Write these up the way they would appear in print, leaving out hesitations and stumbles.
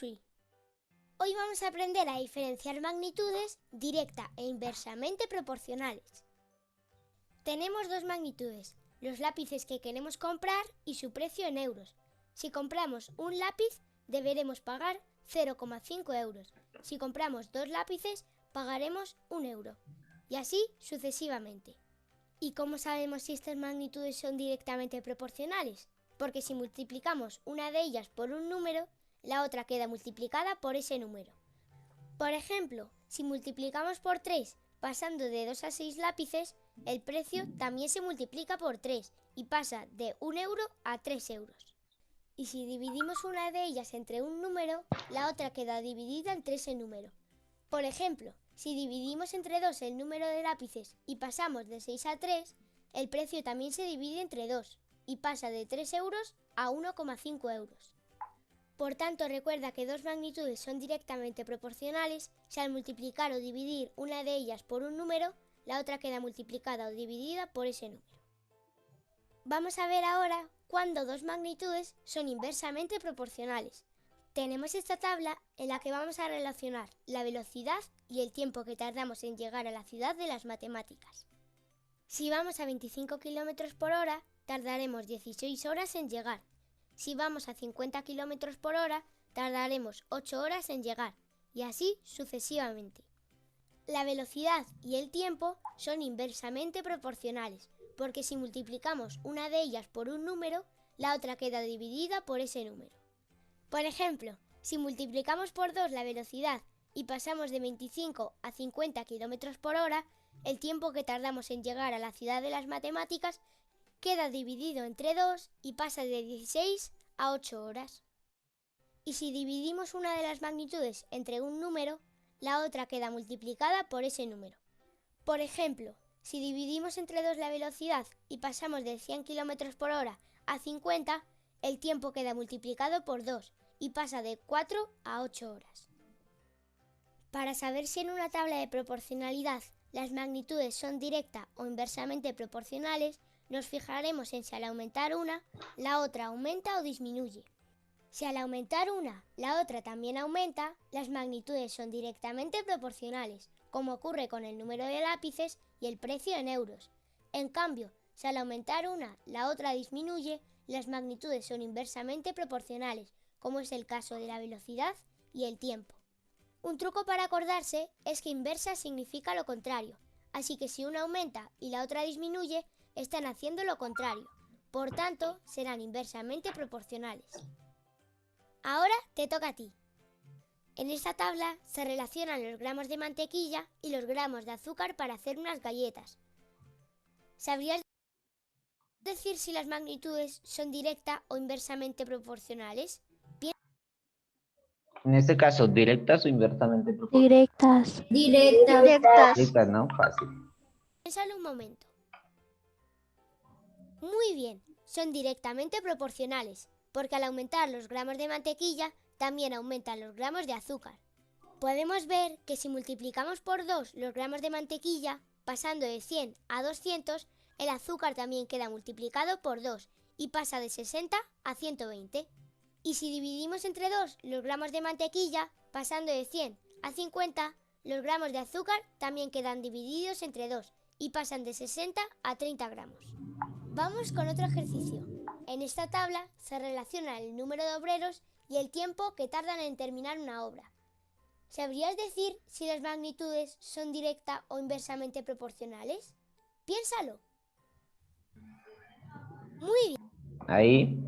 Chemistry. Hoy vamos a aprender a diferenciar magnitudes directa e inversamente proporcionales. Tenemos dos magnitudes, los lápices que queremos comprar y su precio en euros. Si compramos un lápiz, deberemos pagar 0,5 euros. Si compramos dos lápices, pagaremos 1 euro. Y así sucesivamente. ¿Y cómo sabemos si estas magnitudes son directamente proporcionales? Porque si multiplicamos una de ellas por un número, la otra queda multiplicada por ese número. Por ejemplo, si multiplicamos por 3 pasando de 2 a 6 lápices, el precio también se multiplica por 3 y pasa de 1 euro a 3 euros. Y si dividimos una de ellas entre un número, la otra queda dividida entre ese número. Por ejemplo, si dividimos entre 2 el número de lápices y pasamos de 6 a 3, el precio también se divide entre 2 y pasa de 3 euros a 1,5 euros. Por tanto, recuerda que dos magnitudes son directamente proporcionales si al multiplicar o dividir una de ellas por un número, la otra queda multiplicada o dividida por ese número. Vamos a ver ahora cuándo dos magnitudes son inversamente proporcionales. Tenemos esta tabla en la que vamos a relacionar la velocidad y el tiempo que tardamos en llegar a la ciudad de las matemáticas. Si vamos a 25 km por hora, tardaremos 16 horas en llegar. Si vamos a 50 km por hora, tardaremos 8 horas en llegar, y así sucesivamente. La velocidad y el tiempo son inversamente proporcionales, porque si multiplicamos una de ellas por un número, la otra queda dividida por ese número. Por ejemplo, si multiplicamos por 2 la velocidad y pasamos de 25 a 50 km por hora, el tiempo que tardamos en llegar a la ciudad de las matemáticas queda dividido entre 2 y pasa de 16 a 8 horas. Y si dividimos una de las magnitudes entre un número, la otra queda multiplicada por ese número. Por ejemplo, si dividimos entre 2 la velocidad y pasamos de 100 km por hora a 50, el tiempo queda multiplicado por 2 y pasa de 4 a 8 horas. Para saber si en una tabla de proporcionalidad las magnitudes son directa o inversamente proporcionales, nos fijaremos en si al aumentar una, la otra aumenta o disminuye. Si al aumentar una, la otra también aumenta, las magnitudes son directamente proporcionales, como ocurre con el número de lápices y el precio en euros. En cambio, si al aumentar una, la otra disminuye, las magnitudes son inversamente proporcionales, como es el caso de la velocidad y el tiempo. Un truco para acordarse es que inversa significa lo contrario, así que si una aumenta y la otra disminuye, están haciendo lo contrario. Por tanto, serán inversamente proporcionales. Ahora te toca a ti. En esta tabla se relacionan los gramos de mantequilla y los gramos de azúcar para hacer unas galletas. ¿Sabrías decir si las magnitudes son directa o inversamente proporcionales? En este caso, ¿directas o inversamente proporcionales? Directas. Directas, ¿no? Fácil. Piénsalo un momento. Muy bien, son directamente proporcionales, porque al aumentar los gramos de mantequilla, también aumentan los gramos de azúcar. Podemos ver que si multiplicamos por 2 los gramos de mantequilla, pasando de 100 a 200, el azúcar también queda multiplicado por 2 y pasa de 60 a 120. Y si dividimos entre 2 los gramos de mantequilla, pasando de 100 a 50, los gramos de azúcar también quedan divididos entre 2 y pasan de 60 a 30 gramos. Vamos con otro ejercicio. En esta tabla se relaciona el número de obreros y el tiempo que tardan en terminar una obra. ¿Sabrías decir si las magnitudes son directa o inversamente proporcionales? Piénsalo. Muy bien. Ahí,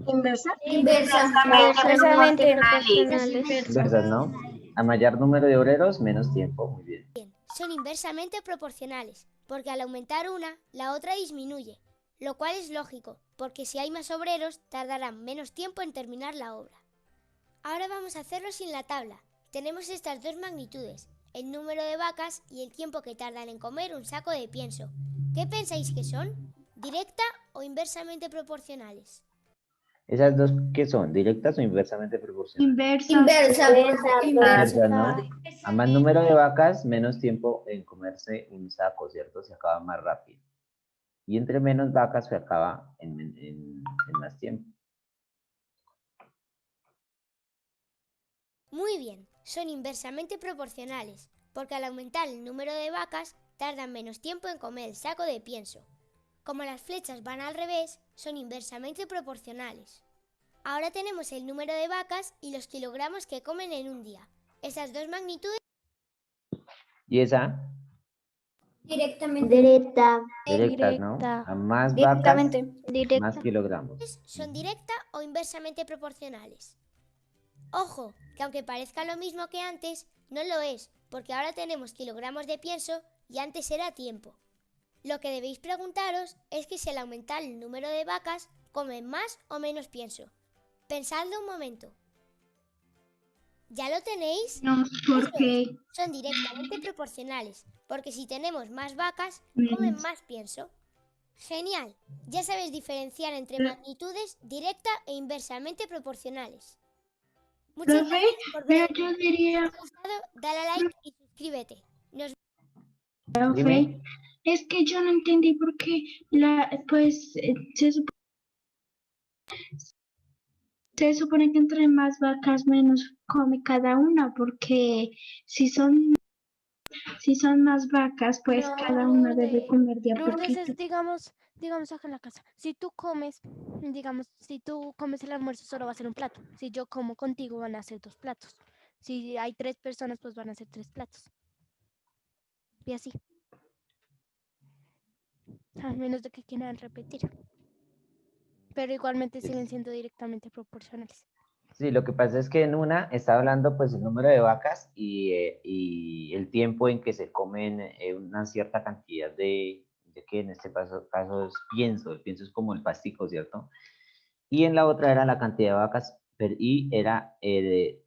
Inversamente proporcionales. inversas, ¿no? A mayor número de obreros, menos tiempo. Muy bien. Son inversamente proporcionales, porque al aumentar una, la otra disminuye, lo cual es lógico, porque si hay más obreros, tardarán menos tiempo en terminar la obra. Ahora vamos a hacerlo sin la tabla. Tenemos estas dos magnitudes, el número de vacas y el tiempo que tardan en comer un saco de pienso. ¿Qué pensáis que son? ¿Directa o inversamente proporcionales? ¿Esas dos qué son? ¿Directas o inversamente proporcionales? Inversas, ¿no? A más número de vacas, menos tiempo en comerse un saco, ¿cierto? Se acaba más rápido. Y entre menos vacas se acaba en más tiempo. Muy bien, son inversamente proporcionales, porque al aumentar el número de vacas, tardan menos tiempo en comer el saco de pienso. Como las flechas van al revés, son inversamente proporcionales. Ahora tenemos el número de vacas y los kilogramos que comen en un día. Esas dos magnitudes... ¿Y esa? Directamente. Directas, ¿no? Directa. A más vacas, Directamente. más kilogramos. son directa o inversamente proporcionales. Ojo, que aunque parezca lo mismo que antes, no lo es, porque ahora tenemos kilogramos de pienso y antes era tiempo. Lo que debéis preguntaros es que si al aumentar el número de vacas, comen más o menos pienso. Pensadlo un momento. ¿Ya lo tenéis? No, Eso porque es, son directamente proporcionales, porque si tenemos más vacas, comen más pienso. Genial, ya sabéis diferenciar entre magnitudes directa e inversamente proporcionales. Muchas profe, gracias por pero ver. yo Si diría, te ha gustado, dale a like y suscríbete. Nos profe, es que yo no entendí por qué se supone que entre más vacas menos come cada una, porque si son más vacas, pues No, cada una debe comer de a Lourdes poquito. es, digamos acá en la casa. Si tú comes, digamos, si tú comes el almuerzo, solo va a ser un plato. Si yo como contigo, van a ser 2 platos. Si hay 3 personas, pues van a ser 3 platos. Y así. A menos de que quieran repetir. Pero igualmente siguen siendo directamente proporcionales. Sí, lo que pasa es que en una está hablando pues el número de vacas y el tiempo en que se comen una cierta cantidad de que en este caso es pienso, el pienso es como el pastico, ¿cierto? Y en la otra era la cantidad de vacas y era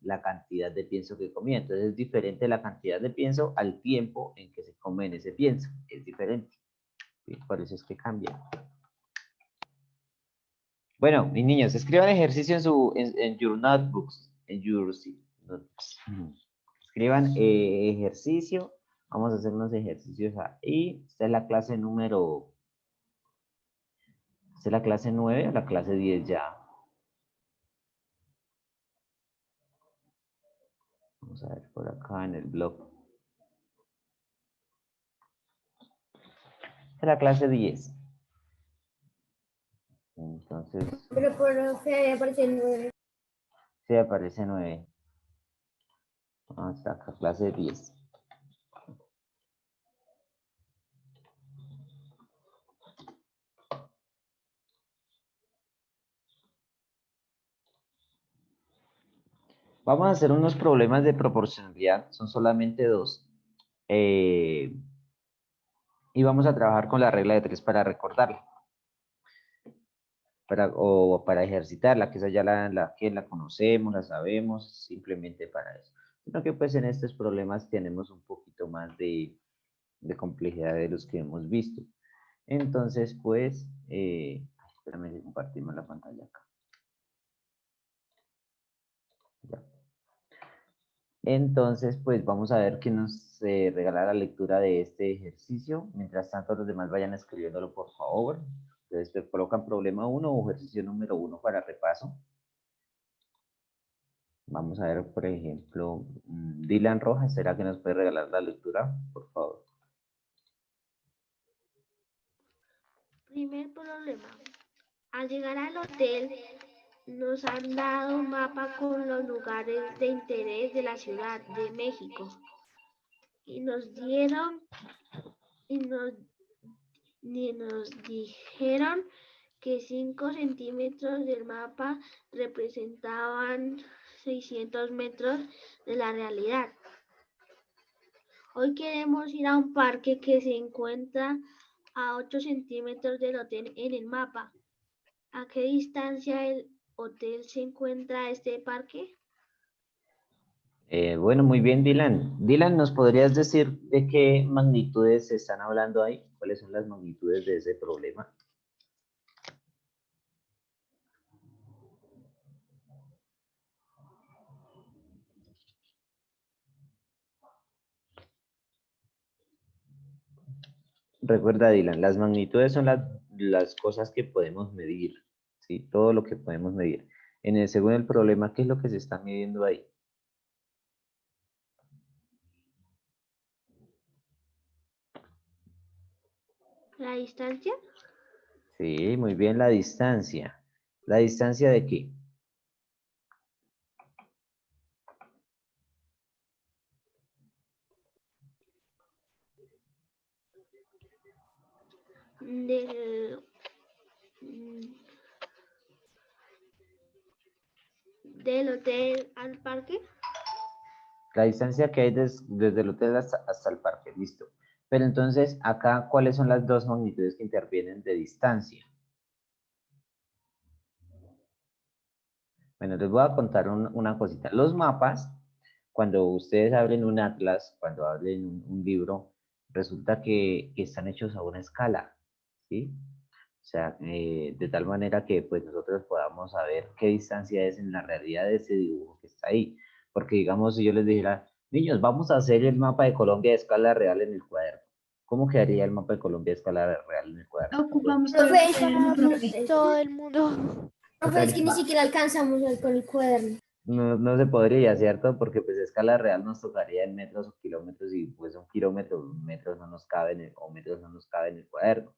la cantidad de pienso que comía. Entonces es diferente la cantidad de pienso al tiempo en que se come en ese pienso, es diferente. ¿Sí? Por eso es que cambia. Bueno, mis niños, escriban ejercicio en your notebooks, en your notebooks. Escriban ejercicio. Vamos a hacer unos ejercicios ahí. Esta es la clase número... Esta es la clase 9 o la clase 10 ya. Vamos a ver por acá en el blog. Esta es la clase 10. Entonces... Pero por fe aparece 9. Sí, aparece 9. Vamos acá, clase 10. Vamos a hacer unos problemas de proporcionalidad, son solamente 2. Y vamos a trabajar con la regla de 3 para recordarla. O para ejercitarla, que esa ya que la conocemos, la sabemos, simplemente para eso. Sino que pues en estos problemas tenemos un poquito más de complejidad de los que hemos visto. Entonces, pues, espérame que compartimos la pantalla acá. Ya. Entonces, pues vamos a ver qué nos regala la lectura de este ejercicio. Mientras tanto, los demás vayan escribiéndolo, por favor. Entonces, colocan problema 1 o ejercicio número 1 para repaso. Vamos a ver, por ejemplo, Dylan Rojas, ¿será que nos puede regalar la lectura, por favor? Primer problema. Al llegar al hotel, nos han dado un mapa con los lugares de interés de la Ciudad de México. Y nos dijeron que 5 centímetros del mapa representaban 600 metros de la realidad. Hoy queremos ir a un parque que se encuentra a 8 centímetros del hotel en el mapa. ¿A qué distancia del hotel se encuentra este parque? Bueno, muy bien, Dylan. Dylan, ¿nos podrías decir de qué magnitudes se están hablando ahí? ¿Cuáles son las magnitudes de ese problema? Recuerda, Dylan, las magnitudes son las cosas que podemos medir, ¿sí? Todo lo que podemos medir. Según el problema, ¿qué es lo que se está midiendo ahí? ¿La distancia? Sí, muy bien, la distancia. ¿La distancia de qué? Del, del hotel al parque. La distancia que hay desde el hotel hasta el parque, listo. Pero entonces, acá, ¿cuáles son las dos magnitudes que intervienen de distancia? Bueno, les voy a contar una cosita. Los mapas, cuando ustedes abren un atlas, cuando abren un libro, resulta que están hechos a una escala, ¿sí? O sea, de tal manera que pues nosotros podamos saber qué distancia es en la realidad de ese dibujo que está ahí. Porque digamos, si yo les dijera, niños, vamos a hacer el mapa de Colombia de escala real en el cuaderno. ¿Cómo quedaría el mapa de Colombia de escala real en el cuaderno? Ocupamos Todo el mundo. Profe, es que ni siquiera alcanzamos con el cuaderno. No, no se podría, ¿cierto? Porque pues escala real nos tocaría en metros o kilómetros y pues un kilómetro, metros no nos cabe o metros no nos cabe en el cuaderno.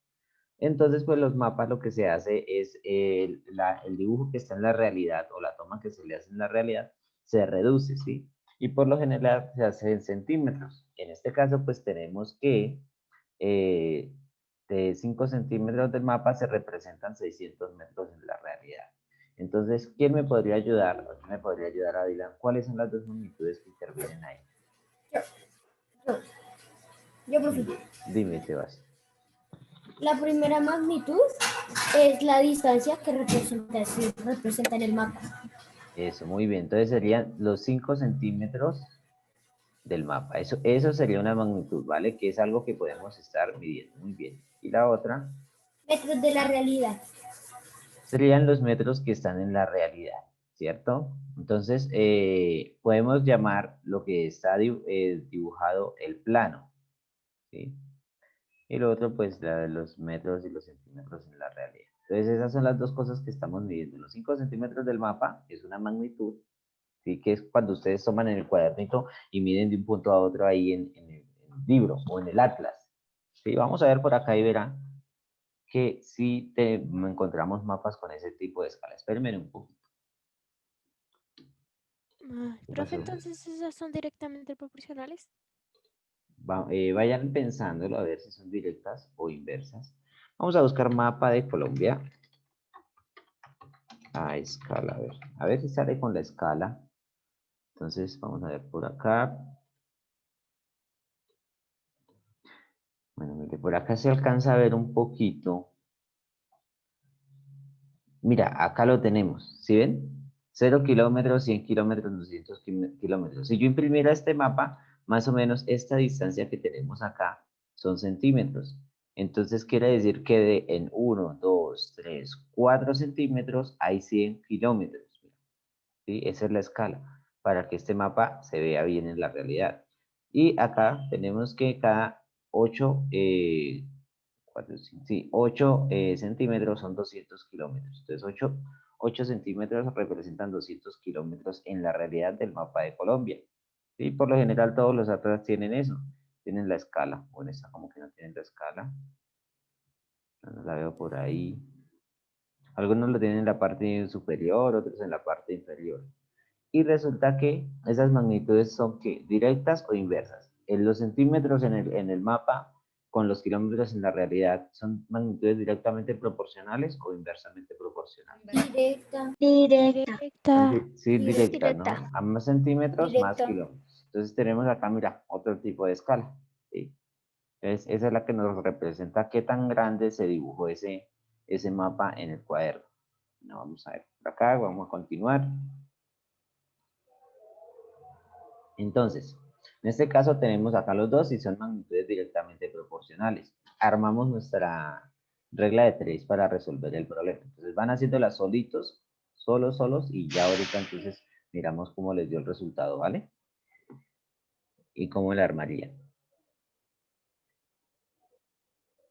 Entonces, pues los mapas lo que se hace es el dibujo que está en la realidad o la toma que se le hace en la realidad se reduce, ¿sí? Y por lo general se hace en centímetros. En este caso, pues tenemos que de 5 centímetros del mapa se representan 600 metros en la realidad. Entonces, ¿quién me podría ayudar? ¿Quién me podría ayudar a Dylan? ¿Cuáles son las dos magnitudes que intervienen ahí? Yo, profe. Dime, Sebas. La primera magnitud es la distancia que representa en el mapa. Eso, muy bien. Entonces serían los 5 centímetros del mapa. Eso sería una magnitud, ¿vale? Que es algo que podemos estar midiendo. Muy bien. Y la otra Metros de la realidad. serían los metros que están en la realidad, ¿cierto? Entonces, podemos llamar lo que está dibujado el plano, ¿sí? Y lo otro, pues, la de los metros y los centímetros en la realidad. Entonces, esas son las dos cosas que estamos midiendo. Los 5 centímetros del mapa es una magnitud, ¿sí? Que es cuando ustedes toman en el cuadernito y miden de un punto a otro ahí en el libro o en el atlas, ¿sí? Vamos a ver por acá y verán que sí encontramos mapas con ese tipo de escala. Espérenme un poquito. Ay, ¿Qué profe, pasó? entonces esas son directamente proporcionales. Vayan pensándolo a ver si son directas o inversas. Vamos a buscar mapa de Colombia a escala. A ver si sale con la escala. Entonces vamos a ver por acá. Bueno, mire, por acá se alcanza a ver un poquito. Mira, acá lo tenemos. ¿Sí ven? 0 kilómetros, 100 kilómetros, 200 kilómetros. Si yo imprimiera este mapa, más o menos esta distancia que tenemos acá son centímetros. Entonces quiere decir que en 1, 2, 3, 4 centímetros hay 100 kilómetros. ¿Sí? Esa es la escala para que este mapa se vea bien en la realidad. Y acá tenemos que cada 8, 8 centímetros son 200 kilómetros. Entonces 8 centímetros representan 200 kilómetros en la realidad del mapa de Colombia. Y por lo general todos los atlas tienen eso, tienen la escala. Bueno, esta como que no tienen la escala. No la veo por ahí. Algunos lo tienen en la parte superior, otros en la parte inferior. Y resulta que esas magnitudes son ¿qué? Directas o inversas. En los centímetros en el mapa con los kilómetros en la realidad, ¿son magnitudes directamente proporcionales o inversamente proporcionales? Directa. Directa. Sí, directa, ¿no? Directa. A más centímetros, más Directa. kilómetros. Entonces tenemos acá, mira, otro tipo de escala. ¿Sí? Entonces, esa es la que nos representa qué tan grande se dibujó ese mapa en el cuaderno. No, vamos a ver por acá, vamos a continuar. Entonces, en este caso tenemos acá los dos y son magnitudes directamente proporcionales. Armamos nuestra regla de 3 para resolver el problema. Entonces van haciéndolas solitos, solos, y ya ahorita entonces miramos cómo les dio el resultado, ¿vale? Y cómo la armarían.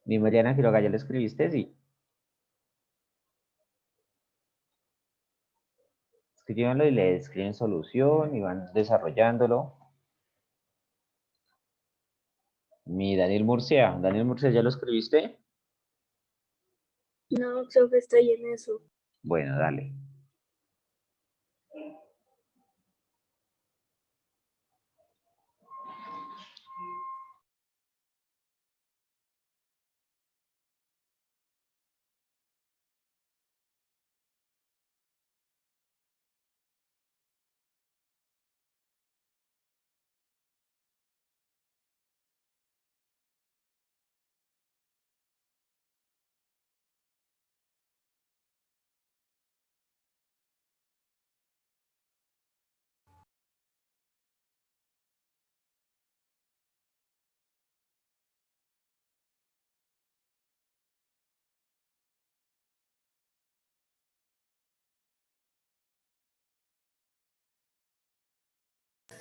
Mi Mariana Quiroga, ¿ya lo escribiste? Sí. Escríbanlo y le escriben solución y van desarrollándolo. Mi Daniel Murcia, ¿ya lo escribiste? No, profe, estoy en eso. Bueno, dale.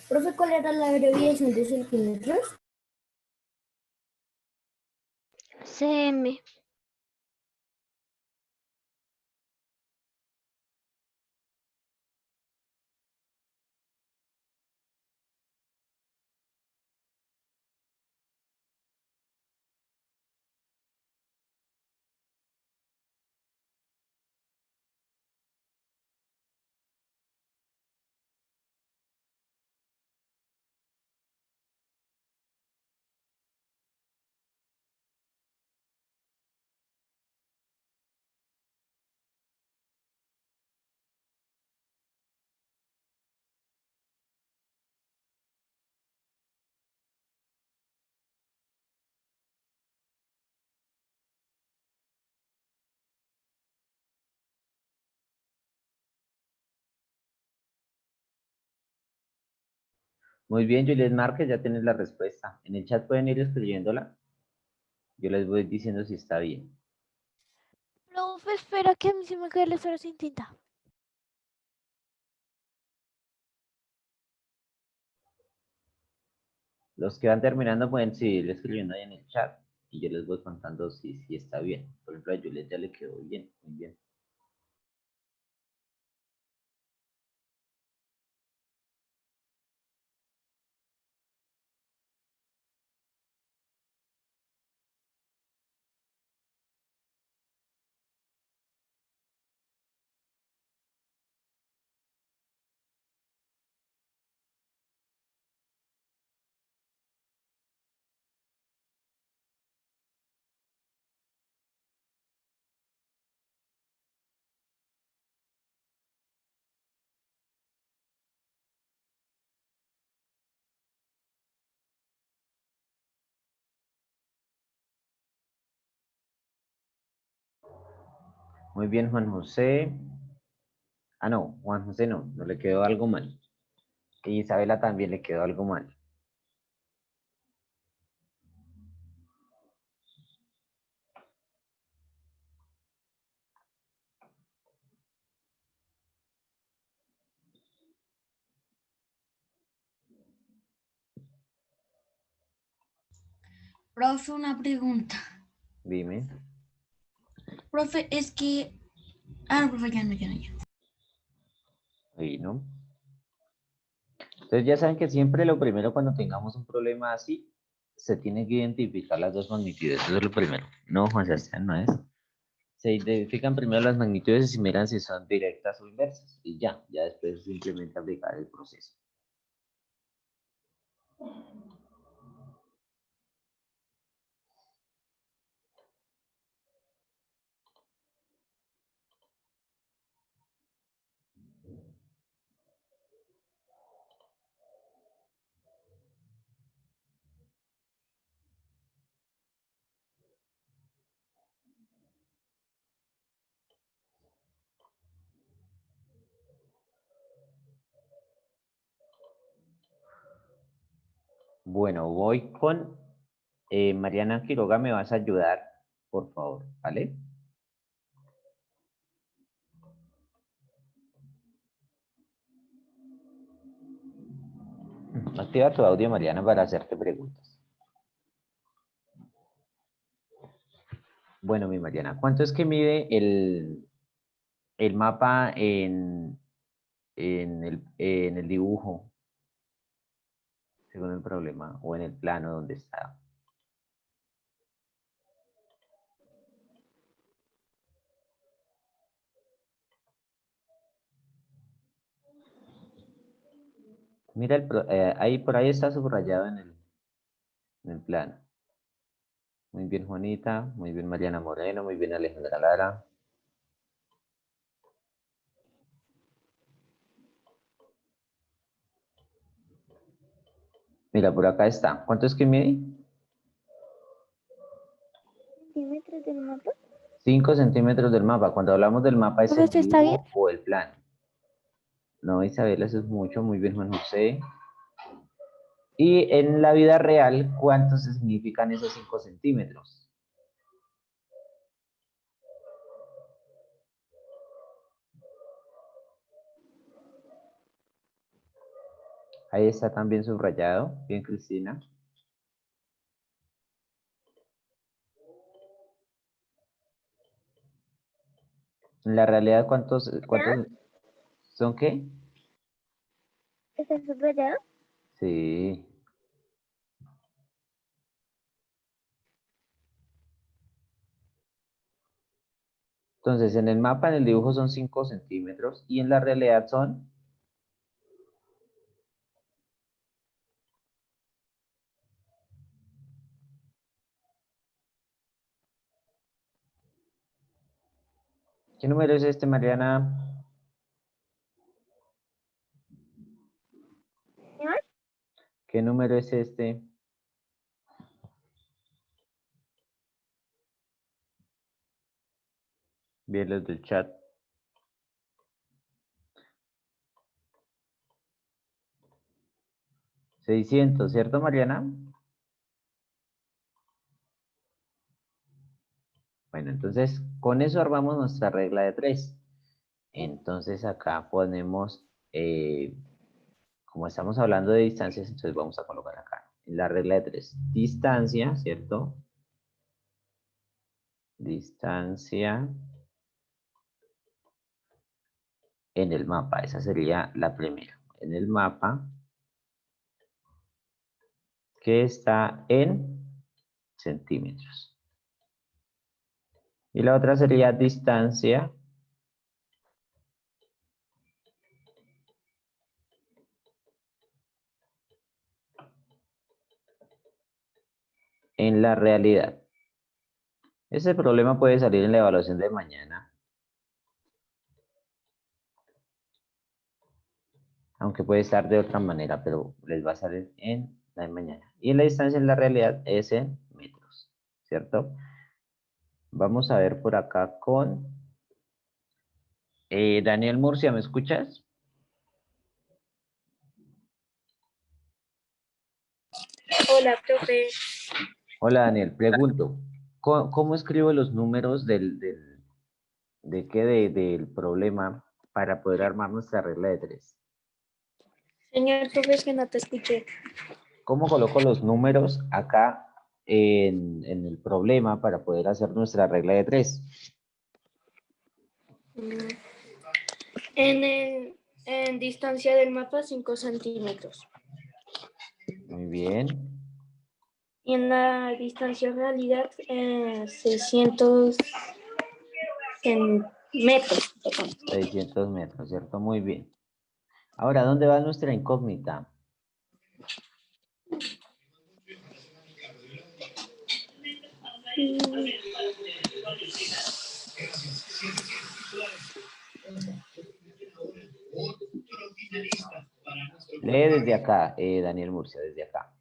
Profe, ¿cuál era la abreviación de centímetros? CM. Muy bien, Juliet Márquez, ya tienes la respuesta. En el chat pueden ir escribiéndola. Yo les voy diciendo si está bien. Profe, espera que a mí se me cae la cera sin tinta. Los que van terminando pueden seguir escribiendo ahí en el chat y yo les voy contando si está bien. Por ejemplo, a Juliet ya le quedó bien, muy bien. Muy bien, Juan José. Ah, no, Juan José no le quedó algo mal. Y Isabela también le quedó algo mal. Profe, una pregunta. Dime. Profe, es que... Ah, profe, ya no. Ahí, ¿no? Entonces ya saben que siempre lo primero cuando tengamos un problema así, se tiene que identificar las dos magnitudes. Eso es lo primero. No, Juan Sebastián, no es. Se identifican primero las magnitudes y se miran si son directas o inversas. Y ya después simplemente aplicar el proceso. Bueno, voy con Mariana Quiroga, me vas a ayudar, por favor, ¿vale? Activa tu audio, Mariana, para hacerte preguntas. Bueno, mi Mariana, ¿cuánto es que mide el mapa en el dibujo, según el problema, o en el plano donde está? Mira, ahí por ahí está subrayado en el plano. Muy bien, Juanita. Muy bien, Mariana Moreno. Muy bien, Alejandra Lara. Mira, por acá está. ¿Cuánto es que mide? ¿Centímetros del mapa? 5 centímetros del mapa. Cuando hablamos del mapa es el ¿Entonces está bien? dibujo o el plano. No, Isabel, eso es mucho. Muy bien, Juan José. Y en la vida real, ¿cuántos significan esos 5 centímetros? Ahí está también subrayado. Bien, Cristina. En la realidad, ¿cuántos son qué? ¿Está subrayado? Sí. Entonces, en el mapa, en el dibujo son 5 centímetros y en la realidad son... ¿Qué número es este, Mariana? ¿Qué número es este? Bien, los del chat. 600, ¿cierto, Mariana? Bueno, entonces, con eso armamos nuestra regla de 3. Entonces, acá ponemos, como estamos hablando de distancias, entonces vamos a colocar acá, en la regla de 3. Distancia, ¿cierto? Distancia en el mapa, esa sería la primera. En el mapa que está en centímetros. Y la otra sería distancia en la realidad. Ese problema puede salir en la evaluación de mañana. Aunque puede estar de otra manera, pero les va a salir en la de mañana. Y la distancia en la realidad es en metros, ¿cierto? Vamos a ver por acá con Daniel Murcia, ¿me escuchas? Hola, profe. Hola, Daniel, pregunto, ¿cómo escribo los números del problema para poder armar nuestra regla de 3? Señor profe, es que no te escuché. ¿Cómo coloco los números acá en el problema para poder hacer nuestra regla de 3? En distancia del mapa, 5 centímetros. Muy bien. Y en la distancia realidad, 600 metros. 600 metros, ¿cierto? Muy bien. Ahora, ¿dónde va nuestra incógnita? Lee desde acá, Daniel Murcia, desde acá.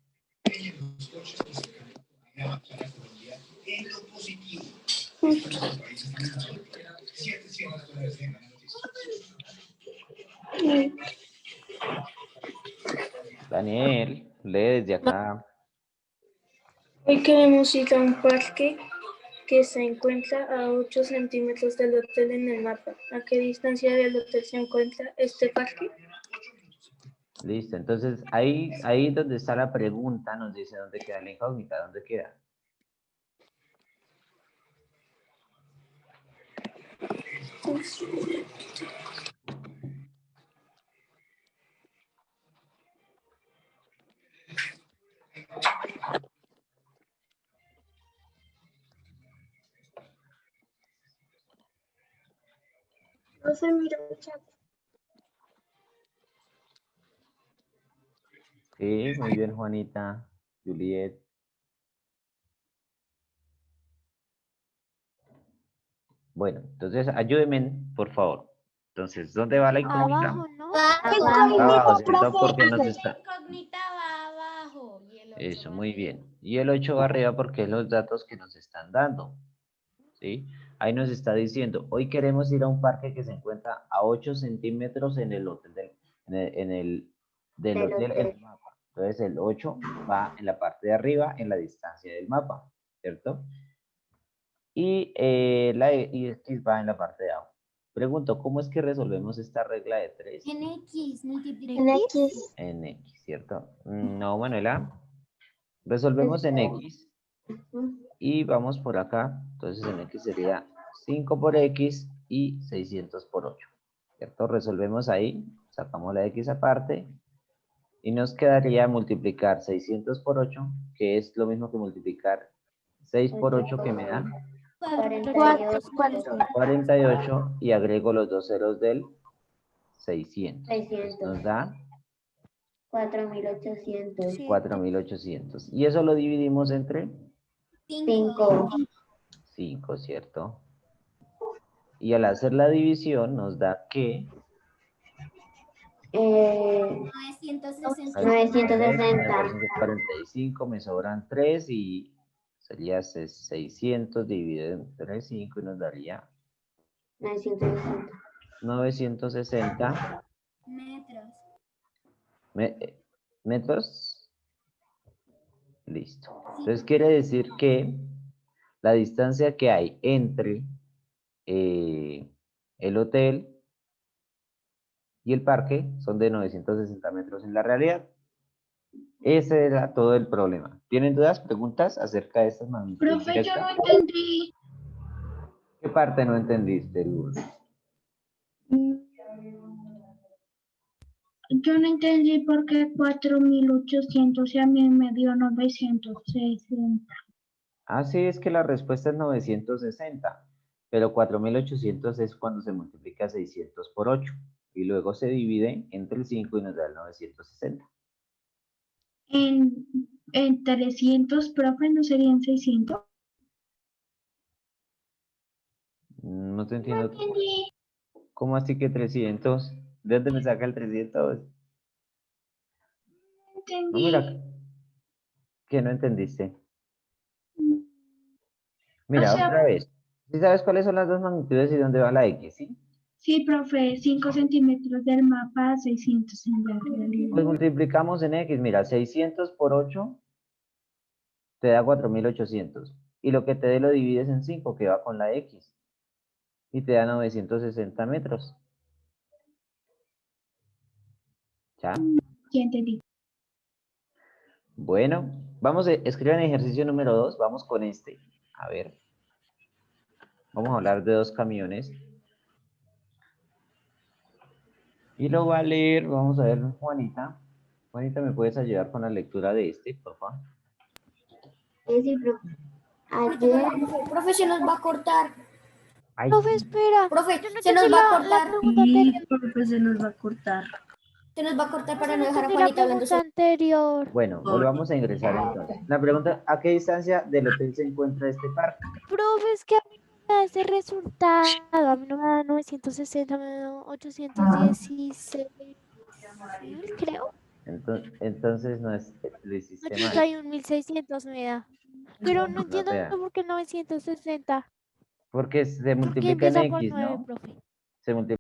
Daniel, lee desde acá. Hoy queremos ir a un parque que se encuentra a 8 centímetros del hotel en el mapa. ¿A qué distancia del hotel se encuentra este parque? Listo, entonces ahí donde está la pregunta nos dice dónde queda la incógnita, dónde queda. No se mira el chat. Sí, muy bien, Juanita, Juliet. Bueno, entonces ayúdenme, por favor. Entonces, ¿dónde va la incógnita? Abajo, ¿no? Abajo, ¿cierto? Porque nos está... Incógnita va abajo y el 8 Eso, va muy arriba. bien. Y el 8 va arriba porque es los datos que nos están dando. ¿Sí? Ahí nos está diciendo, hoy queremos ir a un parque que se encuentra a 8 centímetros en el hotel del hotel en el mapa. Entonces el 8 va en la parte de arriba, en la distancia del mapa, ¿cierto? Y la X va en la parte de abajo. Pregunto, ¿cómo es que resolvemos esta regla de 3? En X, En X. En X, ¿cierto? No, Manuela. Resolvemos en X y vamos por acá. Entonces en X sería 5 por X y 600 por 8, ¿cierto? Resolvemos ahí, sacamos la X aparte y nos quedaría multiplicar 600 por 8, que es lo mismo que multiplicar 6 por 8, que me da 48, y agrego los dos ceros del 600. Entonces nos da 4.800. 4.800. Y eso lo dividimos entre 5. 5, ¿cierto? Y al hacer la división nos da que 960. 45, me sobran 3 y sería 600 dividido entre 5 y nos daría 960 metros. Listo. Entonces quiere decir que la distancia que hay entre el hotel y el parque son de 960 metros en la realidad. Ese era todo el problema. ¿Tienen dudas, preguntas acerca de estas magnitudes Profe, yo directas? no entendí. ¿Qué parte no entendiste, Luz? Yo no entendí por qué 4.800 y a mí me dio 960. Ah, sí, es que la respuesta es 960, pero 4.800 es cuando se multiplica 600 por 8 y luego se divide entre el 5 y nos da el 960. En 300, profe, ¿no serían 600? No te No entiendo. entendí. ¿Cómo así que 300? ¿De dónde me saca el 300? No, Entendí. mira, que no entendiste. O Mira, sea, otra vez. ¿Sí sabes cuáles son las dos magnitudes y dónde va la X, sí? sí, profe, 5 centímetros del mapa, 600 en la realidad. Pues multiplicamos en X. Mira, 600 por 8 te da 4.800. Y lo que te dé lo divides en 5, que va con la X. Y te da 960 metros. ¿Ya? Sí, entendí. Bueno, vamos a escribir en ejercicio número 2. Vamos con este. A ver. Vamos a hablar de dos camiones. Y lo va a leer, vamos a ver, Juanita. Juanita, ¿me puedes ayudar con la lectura de este, por favor? Sí, profe. Ayer, profe, se nos va a cortar. Ay, Profe, espera. Profe, Yo no se nos entendí va a la cortar. pregunta anterior. profe, se nos va a cortar. Se nos va a cortar para Yo no no dejar a entendí la Juanita hablando pregunta sola. anterior. bueno, volvamos a ingresar entonces. La pregunta, ¿a qué distancia del hotel se encuentra este parque? Profe, es que a mí no me da ese resultado. A mí no me da 960, me da 816, creo. Entonces no es, lo hiciste mal. 81.600 me da. Pero no No entiendo te da. por qué 960. Porque se ¿Por qué multiplica en empieza por X, 9, ¿no? profe? Se multiplica